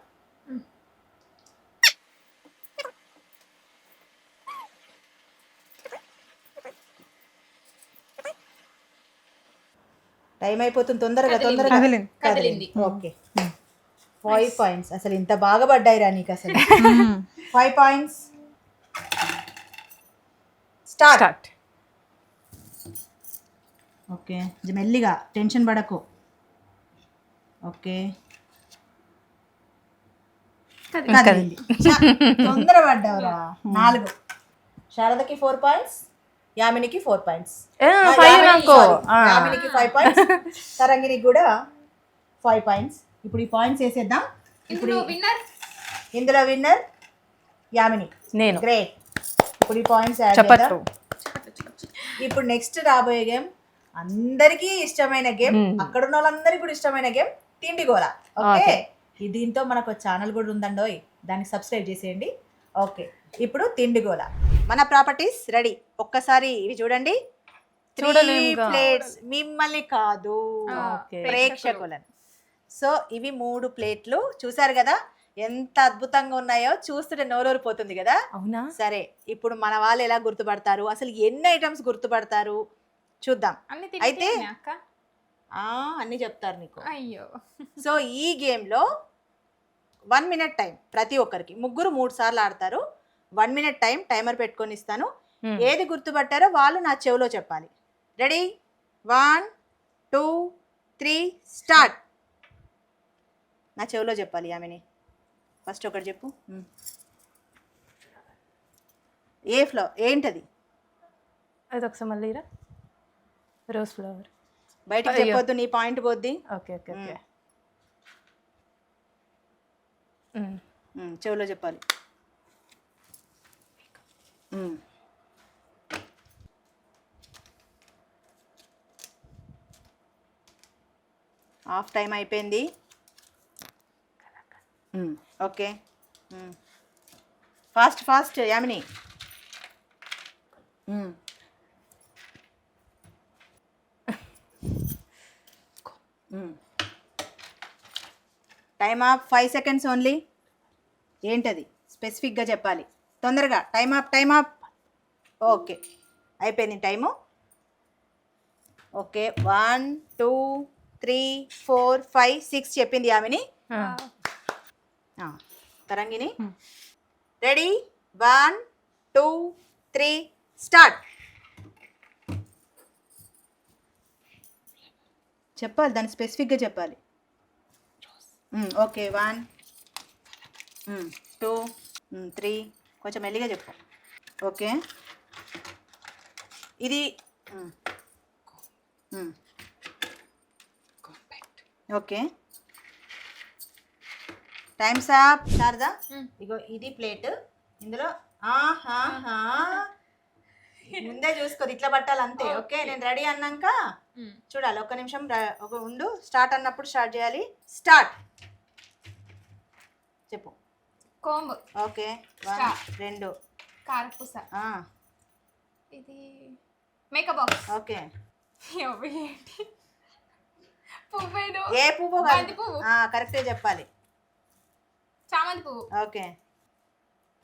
టైం అయిపోతుంది. తొందరగా కదిలింది. Okay, 5 points. అసలు ఇంత బాగా పడ్డాయిరా నీకు అసలు. 5 పాయింట్స్. స్టార్ట్. ఓకే, మెల్లిగా, టెన్షన్ పడకు. ఓకే, తొందర పడ్డావురా. 4. శారదకి 4 పాయింట్స్, యామినికి 4 పాయింట్స్, ఫైవ్ నాకు యామినికి 5 పాయింట్స్, తరంగినికి కూడా 5 పాయింట్స్. ఇప్పుడు ఈ పాయింట్స్ వేసేద్దాం. ఇప్పుడు విన్నర్ ఇందులో విన్నర్ యామిని. నేను గ్రేట్. ఇప్పుడు ఈ పాయింట్స్ యాడ్ చెప్పచ్చు. ఇప్పుడు నెక్స్ట్ రాబోయే గేమ్ అందరికీ ఇష్టమైన గేమ్, అక్కడ ఉన్న వాళ్ళందరికీ కూడా ఇష్టమైన గేమ్ తిండి గోల. ఓకే, దీంతో మనకు ఛానల్ కూడా ఉందండోయ్, దానికి సబ్స్క్రైబ్ చేసేయండి. ఓకే, ఇప్పుడు తిండి గోల. మన ప్రాపర్టీస్ రెడీ. ఒక్కసారి ఇవి చూడండి. 3 ప్లేట్స్, మిమ్మల్ని కాదు ప్రేక్షకులను. సో ఇవి 3 ప్లేట్లు చూసారు కదా, ఎంత అద్భుతంగా ఉన్నాయో, చూస్తుంటే నోరూరిపోతుంది కదా. అవునా? సరే, ఇప్పుడు మన వాళ్ళు ఎలా గుర్తుపడతారు, అసలు ఎన్ని ఐటమ్స్ గుర్తుపడతారు చూద్దాం. అయితే అక్క అన్ని చెప్తారు నీకు. అయ్యో. సో ఈ గేమ్లో 1 మినిట్ టైం ప్రతి ఒక్కరికి, ముగ్గురు 3 సార్లు ఆడతారు. 1 మినిట్ టైం టైమర్ పెట్టుకొని ఇస్తాను. ఏది గుర్తుపట్టారో వాళ్ళు నా చెవిలో చెప్పాలి. రెడీ? 1 2 3 స్టార్ట్. నా చెవిలో చెప్పాలి. ఆమెని ఫస్ట్ ఒకటి చెప్పు. ఏ ఫ్లవర్ ఏంటది? అది ఒకసారి మళ్ళీ రోజ్ ఫ్లవర్. బయటికి చెప్పొద్దు, నీ పాయింట్ పోద్ది. Okay okay okay. చెవిలో చెప్పాలి. హాఫ్ టైం అయిపోయింది. Okay, fast fast Yamini. Time of 5 seconds only. ఏంటది స్పెసిఫిక్గా చెప్పాలి, తొందరగా. Time of, time of. Okay, అయిపోయింది టైము. ఓకే, 1 2 3 4 5 6 చెప్పింది ఆమెని. తరంగిని రెడీ? 1 2 3 స్టార్ట్. చెప్పాలి, దాన్ని స్పెసిఫిక్గా చెప్పాలి. ఓకే, 1 2 3 కొంచెం మెల్లిగా చెప్పు. ఓకే, ఇది ఓకే, టైమ్స్ అప్. శారదా, ఇగో ఇది ప్లేట్, ఇందులో ముందే చూసుకోదు, ఇట్లా పట్టాలి అంతే. ఓకే, నేను రెడీ అన్నాక చూడాలి. ఒక్క నిమిషం ఉండు. స్టార్ట్ అన్నప్పుడు స్టార్ట్ చేయాలి. స్టార్ట్ చెప్పు. కోంబ్. ఓకే, 1 2 కారపూస. ఇది మేకప్ బాక్స్. ఓకే, పువ్వు. ఏ పువ్వు? బంతి పువ్వు. కరెక్టే చెప్పాలి. చామంతి పువ్వు. ఓకే,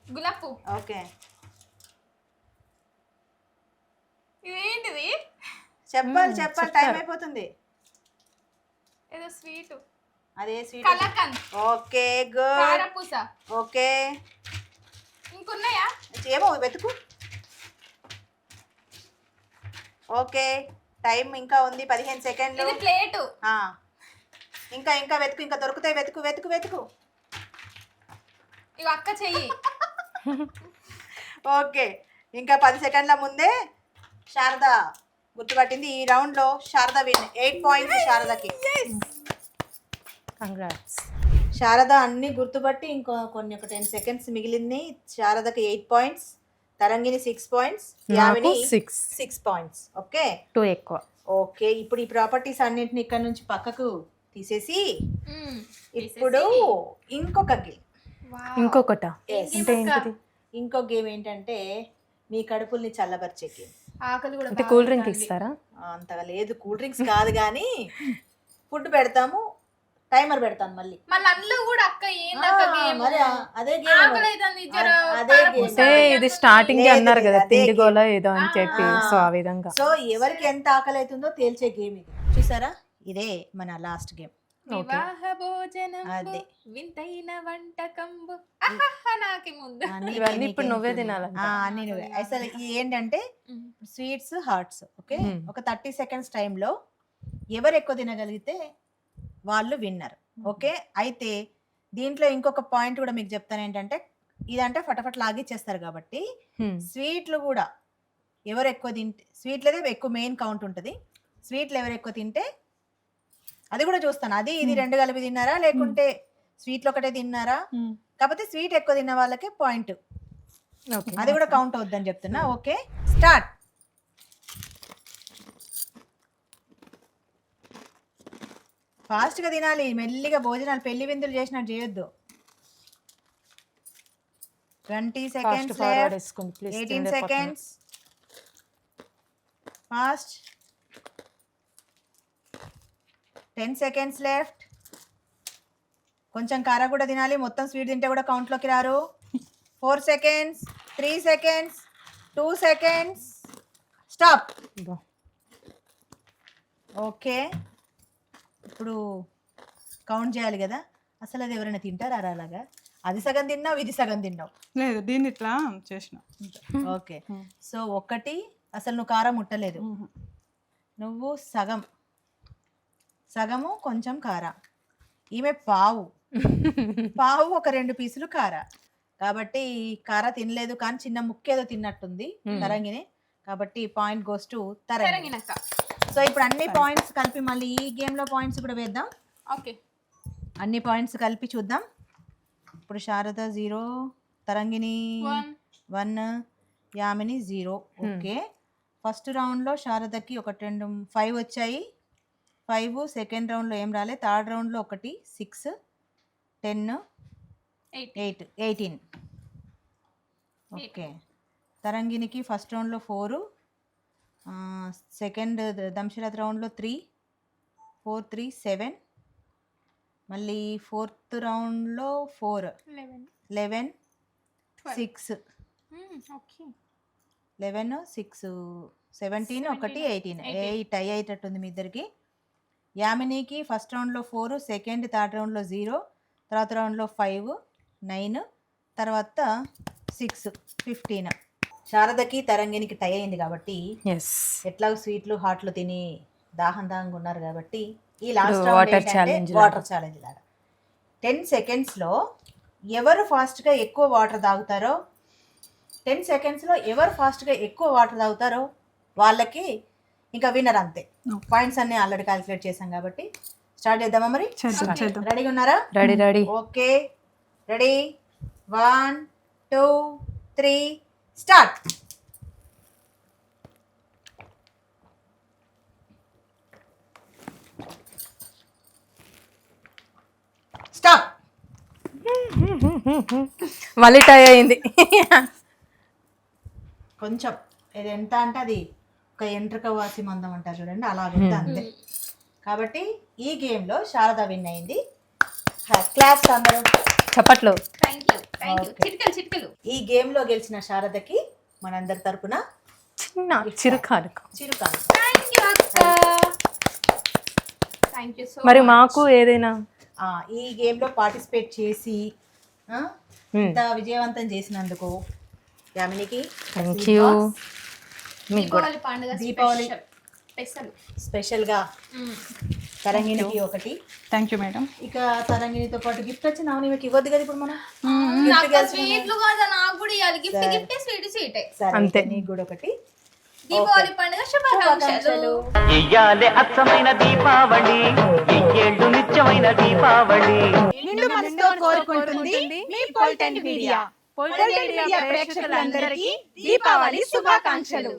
గులాబ్ పువ్వు. ఓకే, ఇదేంటిది? చెప్పాలి చెప్పాలి, టైం అయిపోతుంది. ఏదో స్వీట్. అదే స్వీట్. కలాకండ్. Okay, good. కారపూస. ఓకే, ఇంకున్నాయా? ఏమో వెతుకు. ఓకే, టైం ఇంకా ఉంది, 15 సెకండ్లు. ఇది ప్లేట్. ఇంకా ఇంకా వెతుకు, ఇంకా దొరుకుతాయి. వెతుకు వెతుకు వెతుకు. ఇవి అక్క చెయ్యి. ఓకే, ఇంకా 10 సెకండ్ల ముందే శారద గుర్తుపట్టింది. ఈ రౌండ్లో శారద విన్. 8 పాయింట్స్ శారదకి. కంగ్రాట్స్. శారద అన్ని గుర్తుపట్టి ఇంకో కొన్ని ఒక 10 సెకండ్స్ మిగిలింది. శారదకి 8 points, Tarangini 6 points, Yamini 6 points. Okay, 2 ఎక్కువ. ఓకే, ఇప్పుడు ఈ ప్రాపర్టీస్ అన్నింటిని ఇక్కడ నుంచి పక్కకు తీసేసి ఇప్పుడు ఇంకొక గేమ్. ఇంకొకట అంటే ఏంటిది? ఇంకో గేమ్ ఏంటంటే మీ కడుపుల్ని చల్లబరిచే గేమ్. ఆకలి కూడా అంటే కూల్ డ్రింక్ ఇస్తారా? అంతగా లేదు, కూల్ డ్రింక్స్ కాదు కానీ ఫుడ్ పెడతాము, టైమర్ పెడతాను మళ్ళీ. అందులో కూడా అక్క ఏందక్క గేమ్? మరి అదే గేమ్, ఆకలి అయితుంది జర. అదే గేమ్. అంటే ఇది స్టార్టింగ్ అన్నారు కదా తిండి గోల ఏదో అని చెప్పి, సో ఆ విధంగా. సో ఎవరికి ఎంత ఆకలి అవుతుందో తేల్చే గేమ్ ఇది. చూసారా, ఇదే మన లాస్ట్ గేమ్. వివాహ భోజనం అదే. వింతైన వంటకంబు. నాకి ముందు ఇవన్నీ ఇప్పుడు నువ్వే తినాలంట. అన్ని నువ్వే. అసలు ఇది ఏంటంటే స్వీట్స్, హాట్స్. ఓకే, ఒక 30 సెకండ్స్ టైంలో ఎవరు ఎక్కువ తినగలిగితే వాళ్ళు విన్నర్. ఓకే, అయితే దీంట్లో ఇంకొక పాయింట్ కూడా మీకు చెప్తాను. ఏంటంటే ఇదంటే ఫటాఫట్ లాగిచ్చేస్తారు కాబట్టి స్వీట్లు కూడా ఎవరు ఎక్కువ తింటే స్వీట్లదే ఎక్కువ మెయిన్ కౌంట్ ఉంటుంది. స్వీట్లు ఎవరు ఎక్కువ తింటే అది కూడా చూస్తాను. అది ఇది రెండు కలిపి తిన్నారా లేకుంటే స్వీట్లు ఒకటే తిన్నారా, కాకపోతే స్వీట్ ఎక్కువ తిన్న వాళ్ళకే పాయింట్, అది కూడా కౌంట్ అవుద్దని చెప్తున్నా. Okay start. ఫాస్ట్గా తినాలి, మెల్లిగా భోజనాలు పెళ్లి విందులు చేసినట్టు చేయొద్దు. 20 seconds left. 18 seconds. Fast. 10 seconds left. కొంచెం కారం కూడా తినాలి, మొత్తం స్వీట్ తింటే కూడా కౌంట్లోకి రారు. 4 seconds, 3 seconds, 2 seconds. Stop. Okay, ఇప్పుడు కౌంట్ చేయాలి కదా. అసలు అది ఎవరైనా తింటారా అలాగా? అది సగం తిన్నావు, ఇది సగం తిన్నావు. లేదు, దీన్ని ఇట్లా చేసిన. ఓకే, సో ఒకటి అసలు నువ్వు కారం ముట్టలేదు, నువ్వు సగం, సగము కొంచెం కార, ఈమె పావు పావు ఒక 2 పీసులు కార. కాబట్టి కార తినలేదు కానీ చిన్న ముక్కేదో తిన్నట్టుంది తరంగిని, కాబట్టి point goes to Tarangini. So ఇప్పుడు అన్ని పాయింట్స్ కలిపి మళ్ళీ ఈ గేమ్లో పాయింట్స్ కూడా వేద్దాం. ఓకే, అన్ని పాయింట్స్ కలిపి చూద్దాం. ఇప్పుడు శారద 0, తరంగిణి 1, యామిని 0. ఓకే, ఫస్ట్ రౌండ్లో శారదకి 1, 2, 5 వచ్చాయి. 5 సెకండ్ రౌండ్లో ఏం రాలే. థర్డ్ రౌండ్లో 1, 6, 10, 8, 18. ఓకే, తరంగిణికి ఫస్ట్ రౌండ్లో 4, సెకండ్ దంశరథ్ రౌండ్లో 3, 4, 3, 7, మళ్ళీ ఫోర్త్ రౌండ్లో 4, 11, 6, 11, 6, 17, 1, 18. 8 అయ్యేటట్టుంది మీ ఇద్దరికి. యామినికి ఫస్ట్ రౌండ్లో 4, సెకండ్ థర్డ్ రౌండ్లో 0, తర్వాత రౌండ్లో 5, 9, తర్వాత 6, 15. శారదకి తరంగినికి టై అయింది కాబట్టి ఎట్లా స్వీట్లు హాట్లు తిని దాహంగా ఉన్నారు కాబట్టి ఈ లాస్ట్ వాటర్ ఛాలెంజ్ లాగా 10 సెకండ్స్లో ఎవరు ఫాస్ట్గా ఎక్కువ వాటర్ తాగుతారో 10 సెకండ్స్లో ఎవరు ఫాస్ట్గా ఎక్కువ వాటర్ తాగుతారో వాళ్ళకి ఇంకా విన్నర్. అంతే, పాయింట్స్ అన్ని ఆల్రెడీ క్యాలిక్యులేట్ చేశాం కాబట్టి స్టార్ట్ చేద్దామా మరి? రెడీగా ఉన్నారా? Ready. Okay, ready, 1, 2, 3 start. Stop. మళ్ళీ టై అయింది. కొంచెం ఇది ఎంత అంటే అది ఒక ఎంట్రక వాసి మందం అంటారు చూడండి, అలాగే అంతే. కాబట్టి ఈ గేమ్లో శారద విన్ అయింది. క్లాప్స్ అందరూ, చప్పట్లు. చిటికలు. ఈ గేమ్లో గెలిచిన శారదకి మనందరి తరపున చిన్న చిరుకానుక. మరి మాకు ఏదైనా ఈ గేమ్లో పార్టిసిపేట్ చేసి ఇంత విజయవంతం చేసినందుకు యామినికి థ్యాంక్ యూ. దీపావళి స్పెషల్గా తరంగిణికి ఒకటి. Thank you madam. ఇక తరంగిణితో పాటు గిఫ్ట్ వచ్చిన ఆమెకి ఇవ్వద్దు కదా ఇప్పుడు మనం. అంతే, నీకు కూడా ఒకటి. దీపావళి పండుగ శుభాకాంక్షలు. ఇయ్యాలే అచ్చమైన దీపావళి, ఎయ్యేళ్ళు నిత్యమైన దీపావళి. నిండు మనసుతో కోరుకుంటుంది మీ పొలిటెంట్ మీడియా. పొలిటెంట్ మీడియా ప్రేక్షకులందరికీ దీపావళి శుభాకాంక్షలు.